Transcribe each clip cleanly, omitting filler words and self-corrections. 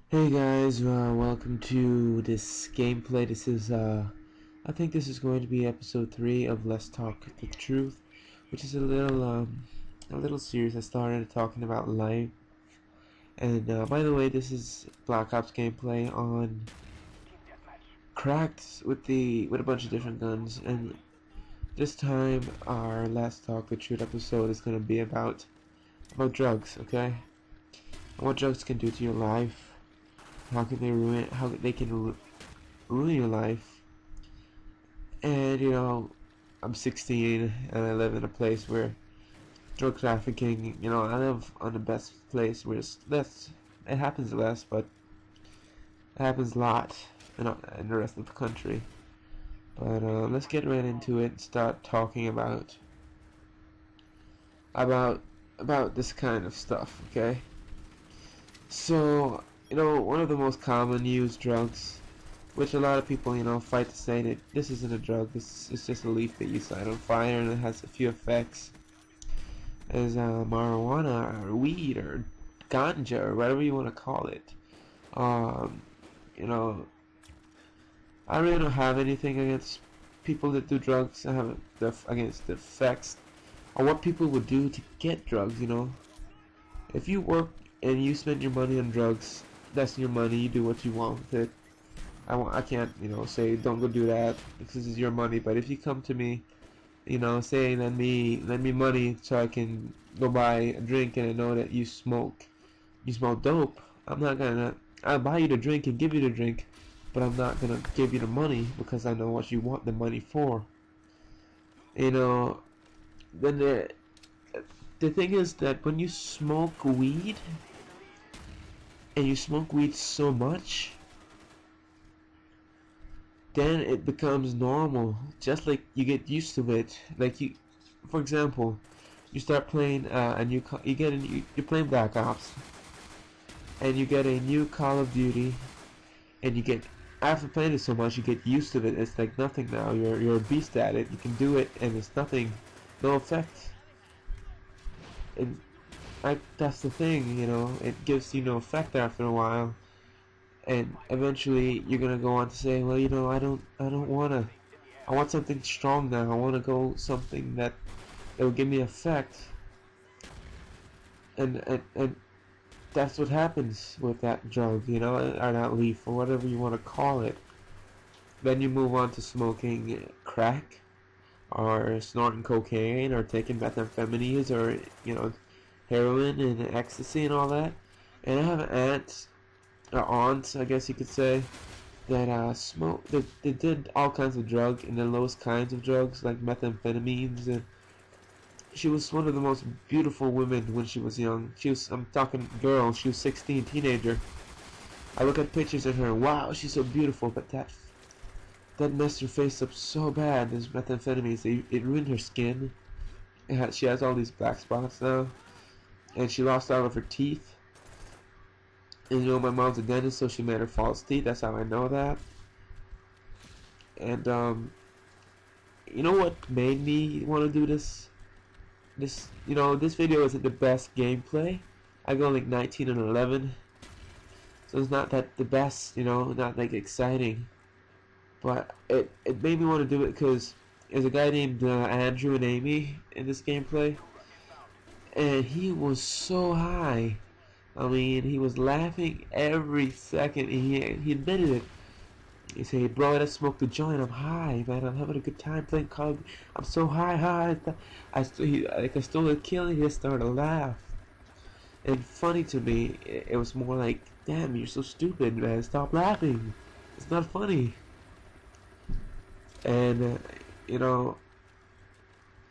Hey guys, welcome to this gameplay. I think this is going to be episode 3 of Let's Talk the Truth, which is a little series I started talking about life. And by the way, this is Black Ops gameplay on cracked with a bunch of different guns. And this time, our Let's Talk the Truth episode is going to be about drugs, okay? And what drugs can do to your life. How can they ruin? How they can ruin your life? And I'm 16 and I live in a place where drug trafficking. I live on the best place where it's less. It happens less, but it happens a lot in the rest of the country. But let's get right into it and start talking about about this kind of stuff. Okay. So one of the most common used drugs, which a lot of people, fight to say that this isn't a drug, this is just a leaf that you light on fire and it has a few effects, is marijuana or weed or ganja or whatever you want to call it. Um, you know, I really don't have anything against people that do drugs. I have against the effects or what people would do to get drugs. If you work and you spend your money on drugs, that's your money. You do what you want with it. I can't, say don't go do that because this is your money. But if you come to me, say lend me money so I can go buy a drink, and I know that you smoke dope, I'll buy you the drink and give you the drink, but I'm not gonna give you the money because I know what you want the money for. You know, then the thing is that when you smoke weed and you smoke weed so much, then it becomes normal. Just like you get used to it. Like for example, you start playing you're playing Black Ops, and you get a new Call of Duty, and after playing it so much, you get used to it. It's like nothing now. You're a beast at it. You can do it, and it's nothing, no effect. And that's the thing, it gives you no effect after a while. And eventually you're gonna go on to say, well, I don't wanna. I want something strong now. I wanna go something that will give me effect. And that's what happens with that drug, or that leaf, or whatever you want to call it. Then you move on to smoking crack, or snorting cocaine, or taking methamphetamines, or heroin and ecstasy and all that. And I have an aunt, or aunt, I guess you could say, that they did all kinds of drugs, and the lowest kinds of drugs like methamphetamines. And she was one of the most beautiful women when she was young. I'm talking girl, she was 16, teenager. I look at pictures of her, wow, she's so beautiful, but that messed her face up so bad. This methamphetamines, it ruined her skin. She has all these black spots now, and she lost all of her teeth. And my mom's a dentist, so she made her false teeth. That's how I know that. And you know what made me want to do this? This video isn't the best gameplay. I go like 19 and 11, so it's not that the best, not like exciting. But it made me want to do it because there's a guy named Andrew and Amy in this gameplay, and he was so high. I mean, he was laughing every second. He admitted it. He said, "Bro, I just smoked a joint. I'm high, man. I'm having a good time playing Call of Duty. I'm so high. I stole a kill." He just started to laugh. And funny to me, it was more like, "Damn, you're so stupid, man. Stop laughing. It's not funny." And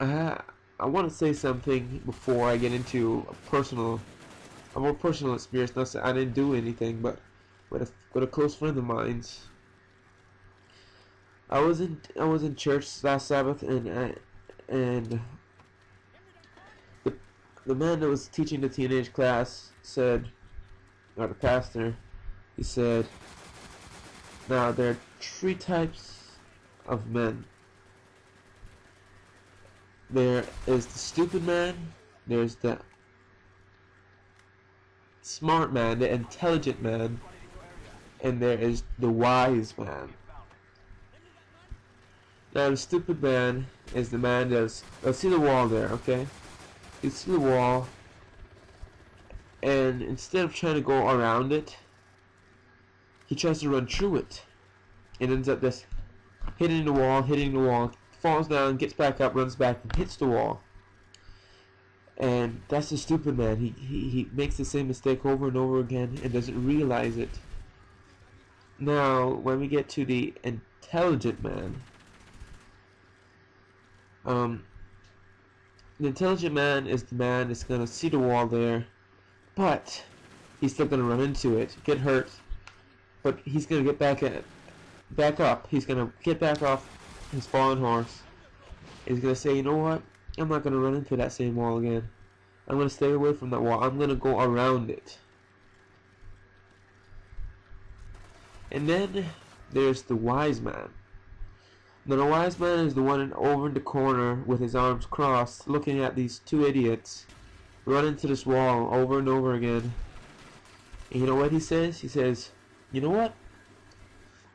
I want to say something before I get into a more personal experience. Not I didn't do anything, but with a close friend of mine's. I was in church last Sabbath, and the man that was teaching the teenage class said, or the pastor, he said, now there are 3 types of men. There is the stupid man, there's the smart man, the intelligent man, and there is the wise man. Now the stupid man is the man that's, see the wall there, okay? You see the wall, and instead of trying to go around it, he tries to run through it, and ends up just hitting the wall, falls down, gets back up, runs back, and hits the wall. And that's the stupid man. He makes the same mistake over and over again and doesn't realize it. Now, when we get to the intelligent man, the intelligent man is the man that's gonna see the wall there, but he's still gonna run into it, get hurt, but he's gonna get back up. He's gonna get back off his fallen horse. He's gonna say, you know what? I'm not gonna run into that same wall again. I'm gonna stay away from that wall. I'm gonna go around it. And then there's the wise man. Now the wise man is the one over in the corner with his arms crossed, looking at these two idiots run into this wall over and over again. And you know what he says? He says, you know what?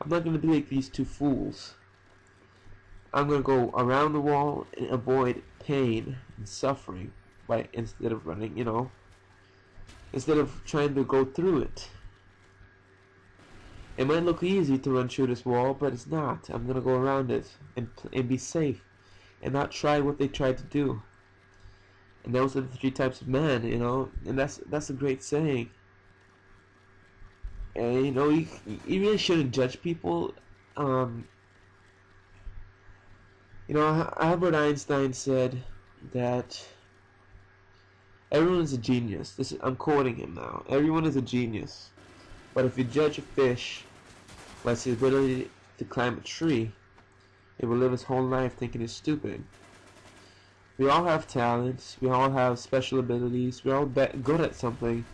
I'm not gonna be like these two fools. I'm gonna go around the wall and avoid pain and suffering by instead of running, you know, instead of trying to go through it. It might look easy to run through this wall, but it's not. I'm gonna go around it and be safe and not try what they tried to do. And those are the three types of men, you know, and that's a great saying. And you know, you really shouldn't judge people. You know, Albert Einstein said that everyone is a genius. I'm quoting him now. Everyone is a genius. But if you judge a fish by its ability to climb a tree, it will live its whole life thinking it's stupid. We all have talents. We all have special abilities. We're all good at something.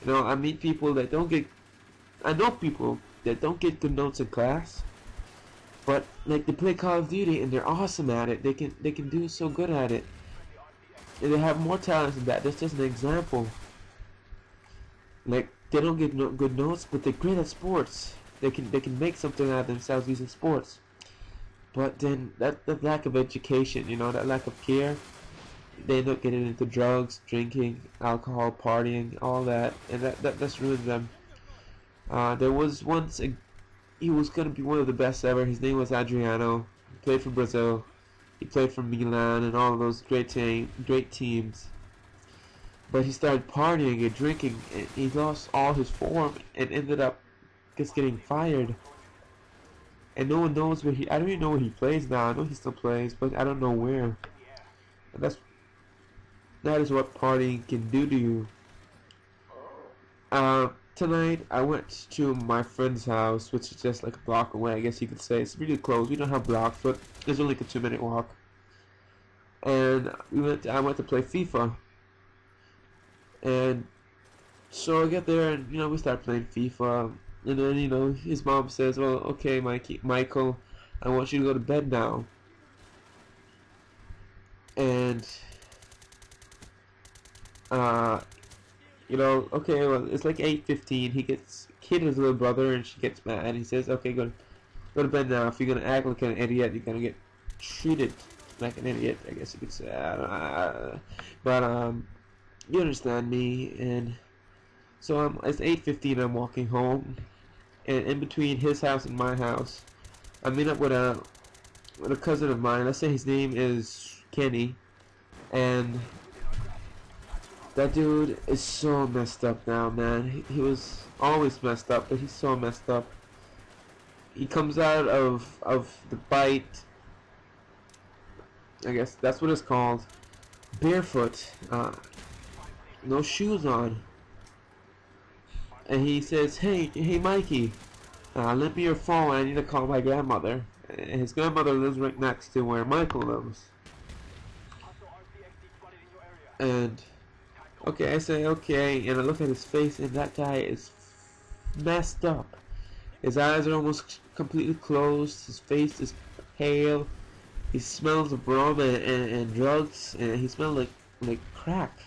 You know, I meet people that don't get... I know people that don't get good notes in class, but like they play Call of Duty and they're awesome at it. They can do so good at it. And they have more talent than that. That's just an example. Like they don't get good notes, but they're great at sports. They can make something out of themselves using sports. But then that lack of education, you know, that lack of care, they end up getting into drugs, drinking, alcohol, partying, all that, and that's ruined them. There was once he was gonna be one of the best ever. His name was Adriano. He played for Brazil. He played for Milan and all of those great teams. But he started partying and drinking, and he lost all his form and ended up just getting fired. And no one knows where I don't even know where he plays now. I know he still plays, but I don't know where. And that is what partying can do to you. Tonight I went to my friend's house, which is just like a block away, I guess you could say. It's really close. We don't have blocks, but there's only like a 2-minute walk. And I went to play FIFA. And so I get there, and you know, we start playing FIFA. And then, you know, his mom says, well, okay, Michael, I want you to go to bed now. And you know, okay, well, it's like 8:15. He gets hit his little brother, and she gets mad. He says, okay, go to bed now. If you're gonna act like an idiot, you're gonna get treated like an idiot, I guess you could say. But you understand me. And so it's 8:15. I'm walking home, and in between his house and my house, I meet up with a cousin of mine. Let's say his name is Kenny, and that dude is so messed up now, man. He was always messed up, but he's so messed up. He comes out of the bite, I guess that's what it's called, barefoot, no shoes on. And he says, hey Mikey, lend me your phone, I need to call my grandmother. And his grandmother lives right next to where Michael lives. And okay, I say okay, and I look at his face, and that guy is messed up. His eyes are almost completely closed, his face is pale, he smells of rum and drugs, and he smells like crack.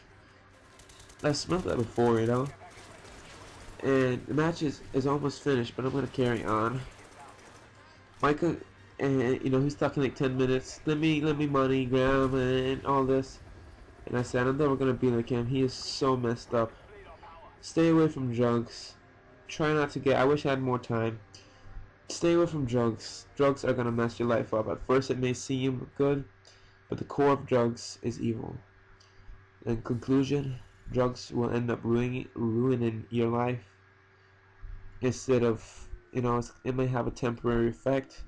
I've smelled that before, you know. And the match is almost finished, but I'm gonna carry on. Michael, and he's talking like 10 minutes. Let me money, Graham, and all this. And I said, I'm never gonna be like him. He is so messed up. Stay away from drugs. Try not to get. I wish I had more time. Stay away from drugs. Drugs are gonna mess your life up. At first, it may seem good, but the core of drugs is evil. In conclusion, drugs will end up ruining your life. Instead of, it may have a temporary effect.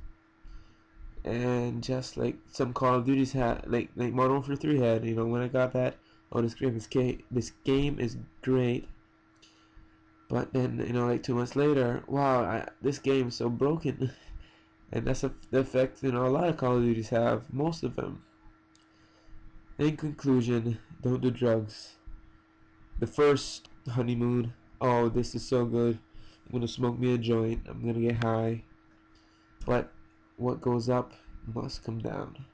And just like some Call of Duties had, like Modern Warfare 3 had, when I got that, oh, this game is great. But then, like 2 months later, wow, this game is so broken. And that's the effect, a lot of Call of Duties have, most of them. In conclusion, don't do drugs. The first honeymoon, oh, this is so good. I'm gonna smoke me a joint, I'm gonna get high. But what goes up must come down.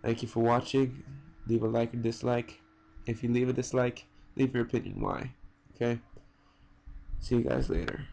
Thank you for watching. Leave a like or dislike. If you leave a dislike, leave your opinion why. Okay? See you guys later.